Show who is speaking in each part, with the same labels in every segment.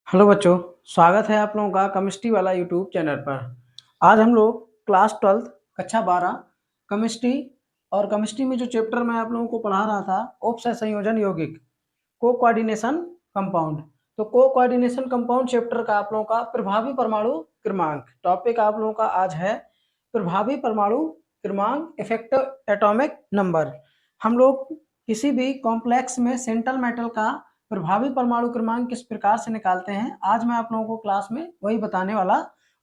Speaker 1: Hello बच्चों, स्वागत है आप लोगों का केमिस्ट्री वाला यूट्यूब चैनल पर। आज हम लोग क्लास 12 कक्षा 12 केमिस्ट्री और केमिस्ट्री में जो चैप्टर मैं आप लोगों को पढ़ा रहा था उपसय संयोजन यौगिक को कोऑर्डिनेशन कंपाउंड। तो को कोऑर्डिनेशन कंपाउंड चैप्टर का आप लोगों का प्रभावी परमाणु क्रमांक टॉपिक आप लोगों का आज है। प्रभावी परमाणु क्रमांक इफेक्टिव एटॉमिक नंबर। हम लोग किसी भी कॉम्प्लेक्स में सेंट्रल मेटल का प्रभावी परमाणु क्रमांक किस प्रकार से निकालते हैं, आज मैं आप लोगों को क्लास में वही बताने वाला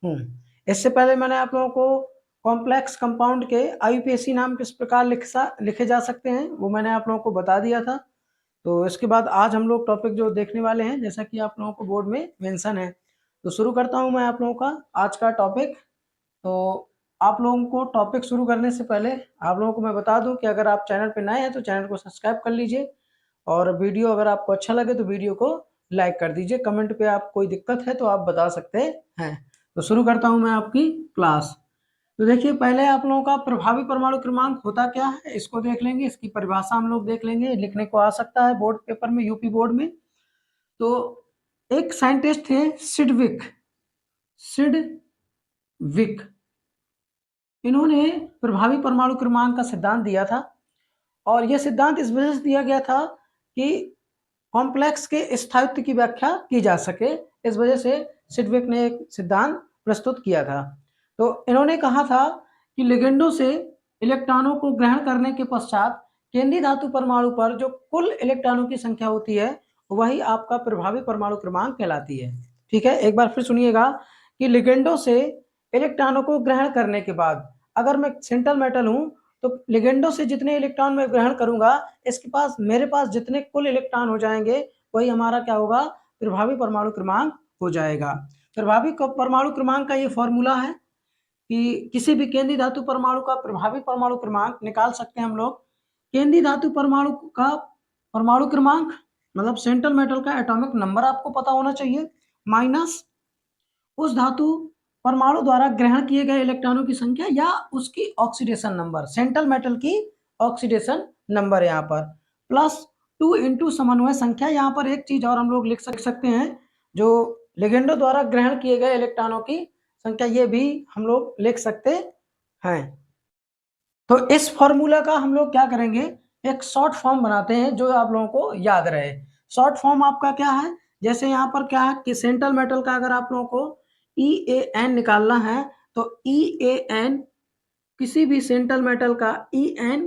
Speaker 1: हूँ। इससे पहले मैंने आप लोगों को कॉम्प्लेक्स कंपाउंड के आईयूपीएसी नाम किस प्रकार लिखे जा सकते हैं वो मैंने आप लोगों को बता दिया था। तो इसके बाद आज हम लोग टॉपिक जो देखने वाले हैं, जैसा कि आप लोगों को बोर्ड में मेंशन है, तो शुरू करता हूं मैं आप लोगों का आज का टॉपिक। तो आप लोगों को टॉपिक शुरू करने से पहले आप लोगों को मैं बता दूं कि अगर आप चैनल पर नए हैं तो चैनल को सब्सक्राइब कर लीजिए और वीडियो अगर आपको अच्छा लगे तो वीडियो को लाइक कर दीजिए। कमेंट पे आप कोई दिक्कत है तो आप बता सकते हैं। तो शुरू करता हूं मैं आपकी क्लास। तो देखिए, पहले आप लोगों का प्रभावी परमाणु क्रमांक होता क्या है इसको देख लेंगे, इसकी परिभाषा हम लोग देख लेंगे, लिखने को आ सकता है बोर्ड पेपर में, यूपी बोर्ड में। तो एक साइंटिस्ट थे सिडविक, सिडविक इन्होंने प्रभावी परमाणु क्रमांक का सिद्धांत दिया था। और यह सिद्धांत इस वजह से दिया गया था कि कॉम्प्लेक्स के स्थायित्व की व्याख्या की जा सके। इस वजह से सिडविक ने एक सिद्धांत प्रस्तुत किया था। तो इन्होंने कहा था कि लिगेंडों से इलेक्ट्रॉनों को ग्रहण करने के पश्चात केंद्रीय धातु परमाणु पर जो कुल इलेक्ट्रॉनों की संख्या होती है वही आपका प्रभावी परमाणु क्रमांक कहलाती है। ठीक है, एक बार फिर सुनिएगा कि लिगेंडों से इलेक्ट्रॉनों को ग्रहण करने के बाद अगर मैं सेंट्रल मेटल हूं तो लिगेंडो से जितने इलेक्ट्रॉन मैं ग्रहण करूंगा इसके पास मेरे पास जितने कुल इलेक्ट्रॉन हो जाएंगे वही हमारा क्या होगा, प्रभावी परमाणु क्रमांक हो जाएगा। प्रभावी परमाणु क्रमांक का ये फॉर्मूला है कि किसी भी केंद्रीय धातु परमाणु का प्रभावी परमाणु क्रमांक निकाल सकते हैं हम लोग। केंद्रीय धातु परमाणु का परमाणु क्रमांक मतलब सेंट्रल मेटल का एटॉमिक नंबर आपको पता होना चाहिए, माइनस उस धातु परमाणु द्वारा ग्रहण किए गए इलेक्ट्रॉनों की संख्या या उसकी ऑक्सीडेशन नंबर, सेंट्रल मेटल की ऑक्सीडेशन नंबर यहाँ पर, प्लस 2 इंटू समन्वय संख्या। यहाँ पर एक चीज और हम लोग लिख सकते हैं, जो लिगेंडो द्वारा ग्रहण किए गए इलेक्ट्रॉनों की संख्या, ये भी हम लोग लिख सकते हैं। तो इस फॉर्मूला का हम लोग क्या करेंगे, एक शॉर्ट फॉर्म बनाते हैं जो आप लोगों को याद रहे। शॉर्ट फॉर्म आपका क्या है, जैसे यहाँ पर क्या है कि सेंट्रल मेटल का अगर आप लोगों को EAN निकालना है तो EAN किसी भी सेंट्रल मेटल का EAN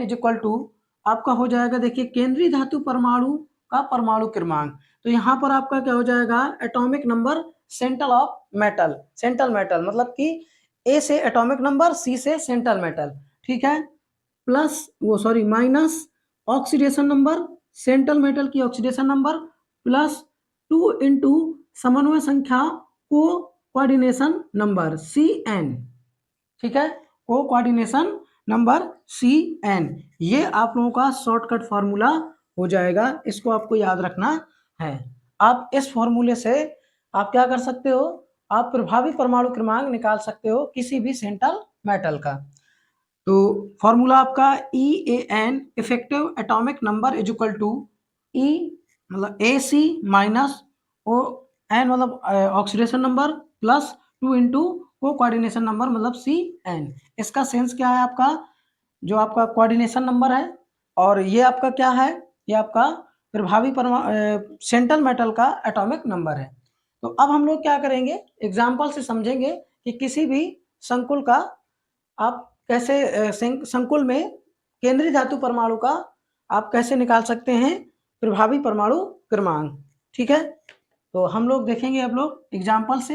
Speaker 1: इज इक्वल टू आपका हो जाएगा, देखिए, केंद्रीय धातु परमाणु का परमाणु क्रमांक। तो यहाँ पर आपका क्या हो जाएगा, atomic number central of metal, central metal मतलब कि ए से एटॉमिक नंबर, सी से सेंट्रल मेटल, ठीक है, प्लस वो sorry minus oxidation number, central metal की ऑक्सीडेशन नंबर, प्लस 2 इंटू समन्वय संख्या को कोऑर्डिनेशन नंबर CN, ठीक है, को कोऑर्डिनेशन नंबर CN। ये आप लोगों का शॉर्टकट फॉर्मूला हो जाएगा, इसको आपको याद रखना है। आप इस फॉर्मूले से आप क्या कर सकते हो, आप प्रभावी परमाणु क्रमांक निकाल सकते हो किसी भी सेंट्रल मेटल का। तो फॉर्मूला आपका EAN effective atomic number is equal to E मतलब AC माइनस ON मतलब ऑक्सीडेशन नंबर प्लस 2 इंटू को कोऑर्डिनेशन नंबर मतलब CN। इसका सेंस क्या है, आपका जो आपका कोऑर्डिनेशन नंबर है और ये आपका क्या है, ये आपका प्रभावी सेंट्रल मेटल का एटॉमिक नंबर है। तो अब हम लोग क्या करेंगे, एग्जाम्पल से समझेंगे कि किसी भी संकुल का आप कैसे संकुल में केंद्रीय धातु परमाणु का आप कैसे निकाल सकते हैं प्रभावी परमाणु क्रमांक। ठीक है, तो हम लोग देखेंगे अब लोग एग्जाम्पल से।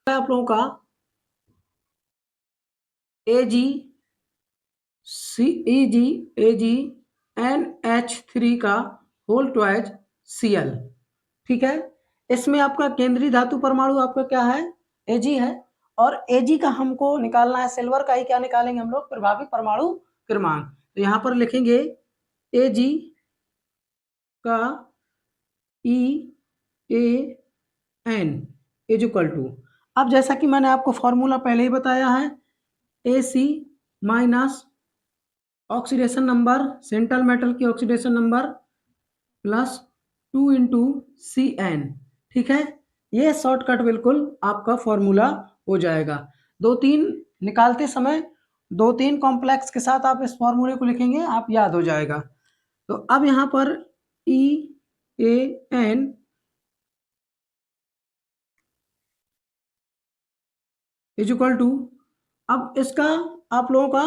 Speaker 1: आप लोगों का AgNH3 का होल ट्वाइज Cl, ठीक है। इसमें आपका केंद्रीय धातु परमाणु आपका क्या है, Ag है, और Ag का हमको निकालना है, सिल्वर का ही क्या निकालेंगे हम लोग, प्रभावी परमाणु क्रमांक। तो यहाँ पर लिखेंगे Ag का EAN इज इक्वल टू, अब जैसा कि मैंने आपको फॉर्मूला पहले ही बताया है, AC minus oxidation number, central metal की ऑक्सीडेशन नंबर, प्लस 2 × CN। ठीक है, ये शॉर्टकट बिल्कुल आपका फॉर्मूला हो जाएगा। 2-3 निकालते समय 2-3 कॉम्प्लेक्स के साथ आप इस फॉर्मूले को लिखेंगे, आप याद हो जाएगा। तो अब यहाँ पर EAN इक्वल टू, अब इसका आप लोगों का,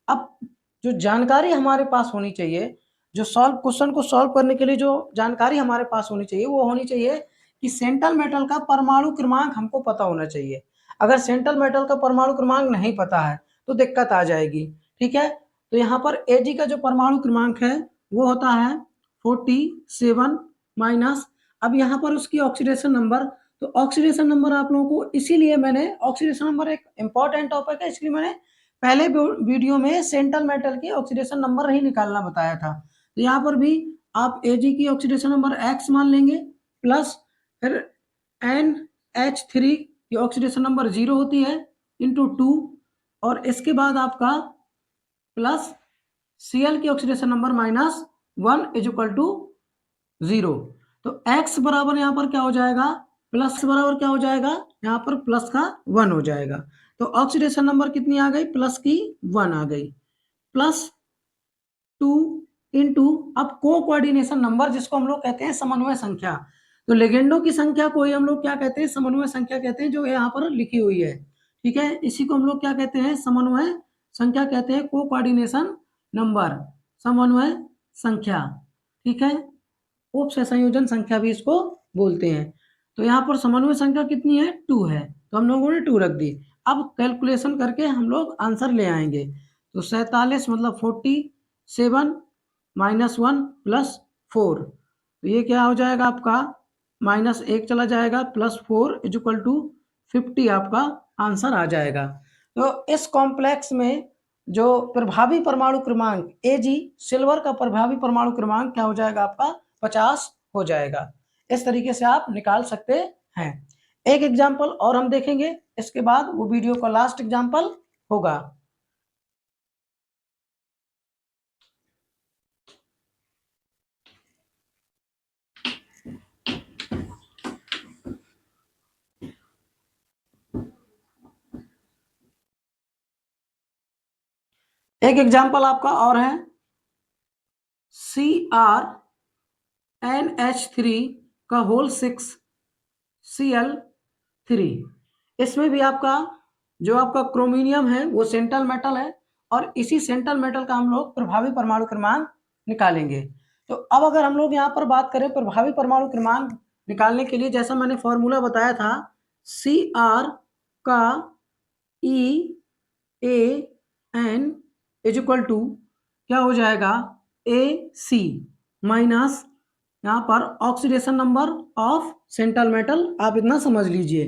Speaker 1: अब जो जानकारी हमारे पास होनी चाहिए, जो क्वेश्चन को सॉल्व करने के लिए जो जानकारी हमारे पास होनी चाहिए, वो होनी चाहिए कि सेंट्रल मेटल का परमाणु क्रमांक हमको पता होना चाहिए। अगर सेंट्रल मेटल का परमाणु क्रमांक नहीं पता है तो दिक्कत आ जाएगी। ठीक है, तो यहाँ पर Ag का जो परमाणु क्रमांक है वो होता है 47 माइनस, अब यहाँ पर उसकी ऑक्सीडेशन नंबर, तो ऑक्सीडेशन नंबर आप लोगों को, इसीलिए मैंने ऑक्सीडेशन नंबर एक इंपॉर्टेंट टॉपिक है, इसलिए मैंने पहले वीडियो में सेंट्रल मेटल की ऑक्सीडेशन नंबर नहीं निकालना बताया था। तो यहाँ पर भी आप Ag की ऑक्सीडेशन नंबर X मान लेंगे, प्लस फिर NH3 की ऑक्सीडेशन नंबर 0 होती है इंटू 2, और इसके बाद आपका प्लस Cl की ऑक्सीडेशन नंबर -1 इक्वल टू 0। तो x बराबर यहाँ पर क्या हो जाएगा, प्लस बराबर क्या हो जाएगा, यहाँ पर प्लस का 1 हो जाएगा। तो ऑक्सीडेशन नंबर कितनी आ गई, प्लस की 1 आ गई, प्लस 2 इंटू, अब को कोऑर्डिनेशन नंबर जिसको हम लोग कहते हैं समन्वय संख्या, तो लेजेंडो की संख्या को ही हम लोग क्या कहते हैं, समन्वय संख्या कहते हैं, जो यहाँ पर लिखी हुई है। ठीक है, इसी को हम लोग क्या कहते हैं, समन्वय संख्या कहते हैं, को कोऑर्डिनेशन नंबर, समन्वय संख्या। ठीक है, उप संयोजन संख्या भी इसको बोलते हैं। तो यहाँ पर समन्वय संख्या कितनी है, 2 है, तो हम लोगों ने 2 रख दी। अब कैलकुलेशन करके हम लोग आंसर ले आएंगे। तो 47 मतलब 47 -1 प्लस 4, तो ये क्या हो जाएगा आपका, -1 चला जाएगा, +4 इक्वल टू 50 आपका आंसर आ जाएगा। तो इस कॉम्प्लेक्स में जो प्रभावी परमाणु क्रमांक Ag, सिल्वर का प्रभावी परमाणु क्रमांक क्या हो जाएगा आपका, 50 हो जाएगा। इस तरीके से आप निकाल सकते हैं। एक एग्जाम्पल और हम देखेंगे, इसके बाद वो वीडियो का लास्ट एग्जाम्पल होगा। एक एग्जाम्पल आपका और है, CrNH3 का होल 6 Cl3। इसमें भी आपका जो आपका क्रोमिनियम है वो सेंट्रल मेटल है, और इसी सेंट्रल मेटल का हम लोग प्रभावी परमाणु क्रमांक निकालेंगे। तो अब अगर हम लोग यहाँ पर बात करें प्रभावी परमाणु क्रमांक निकालने के लिए, जैसा मैंने फॉर्मूला बताया था, Cr का EAN इक्वल टू क्या हो जाएगा, AC माइनस यहाँ पर oxidation number of central metal, आप इतना समझ लीजिए,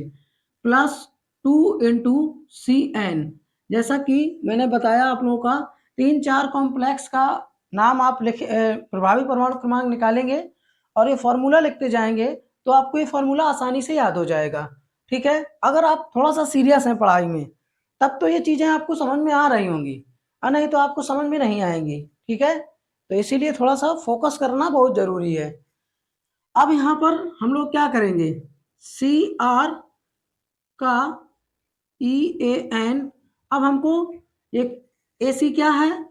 Speaker 1: प्लस 2 × CN। जैसा कि मैंने बताया आप लोगों का 3-4 कॉम्प्लेक्स का नाम आप लिख, प्रभावी परमाणु क्रमांक निकालेंगे और ये फॉर्मूला लिखते जाएंगे, तो आपको ये फॉर्मूला आसानी से याद हो जाएगा। ठीक है, अगर आप थोड़ा सा सीरियस हैं पढ़ाई में, तब तो ये चीज़ें आपको समझ में आ रही होंगी, और नहीं तो आपको समझ में नहीं आएंगी। ठीक है, तो इसीलिए थोड़ा सा फोकस करना बहुत ज़रूरी है। अब यहाँ पर हम लोग क्या करेंगे, Cr का EAN, अब हमको एक AC क्या है,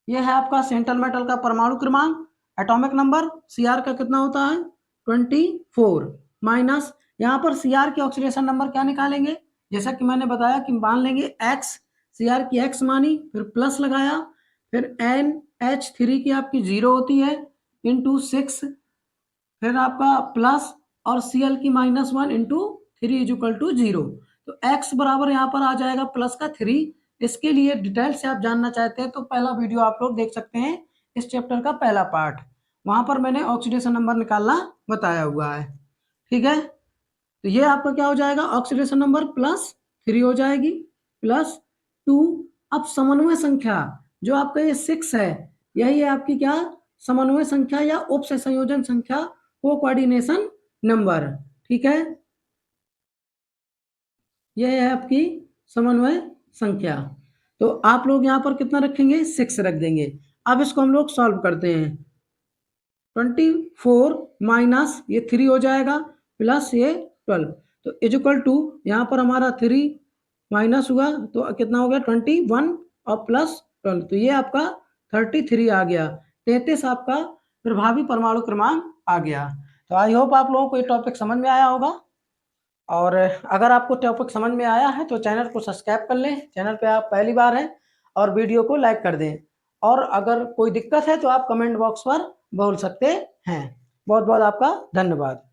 Speaker 1: यह है आपका सेंट्रल मेटल का परमाणु क्रमांक, एटॉमिक नंबर Cr का कितना होता है, 24, माइनस यहाँ पर Cr की ऑक्सीडेशन नंबर क्या निकालेंगे, जैसा कि मैंने बताया कि मान लेंगे X, Cr की X मानी, फिर प्लस लगाया, फिर NH3 की आपकी 0 होती है इंटू 6, फिर आपका प्लस और Cl की -1 इंटू 3 इक्वल टू 0। तो x बराबर यहाँ पर आ जाएगा प्लस का 3। इसके लिए डिटेल से आप जानना चाहते हैं तो पहला वीडियो आप लोग देख सकते हैं, इस चैप्टर का पहला पार्ट, वहां पर मैंने ऑक्सीडेशन नंबर निकालना बताया हुआ है। ठीक है, तो ये आपका क्या हो जाएगा, ऑक्सीडेशन नंबर +3 हो जाएगी, +2। अब समन्वय संख्या जो आपका ये 6 है, यही है आपकी क्या, समन्वय संख्या या उप संयोजन संख्या, को कोऑर्डिनेशन नंबर। ठीक है, यह है आपकी समन्वय संख्या। तो आप लोग यहाँ पर कितना रखेंगे, 6 रख देंगे। अब इसको हम लोग सॉल्व करते हैं। 24 माइनस ये 3 हो जाएगा प्लस ये 12, तो इज इक्वल टू यहाँ पर हमारा 3 माइनस हुआ तो कितना हो गया 21 और प्लस 12, तो ये आपका 33 आ गया। 33 आपका प्रभावी परमाणु क्रमांक आ गया। तो आई होप आप लोगों को ये टॉपिक समझ में आया होगा, और अगर आपको टॉपिक समझ में आया है तो चैनल को सब्सक्राइब कर लें, चैनल पे आप पहली बार हैं, और वीडियो को लाइक कर दें, और अगर कोई दिक्कत है तो आप कमेंट बॉक्स पर बोल सकते हैं। बहुत बहुत आपका धन्यवाद।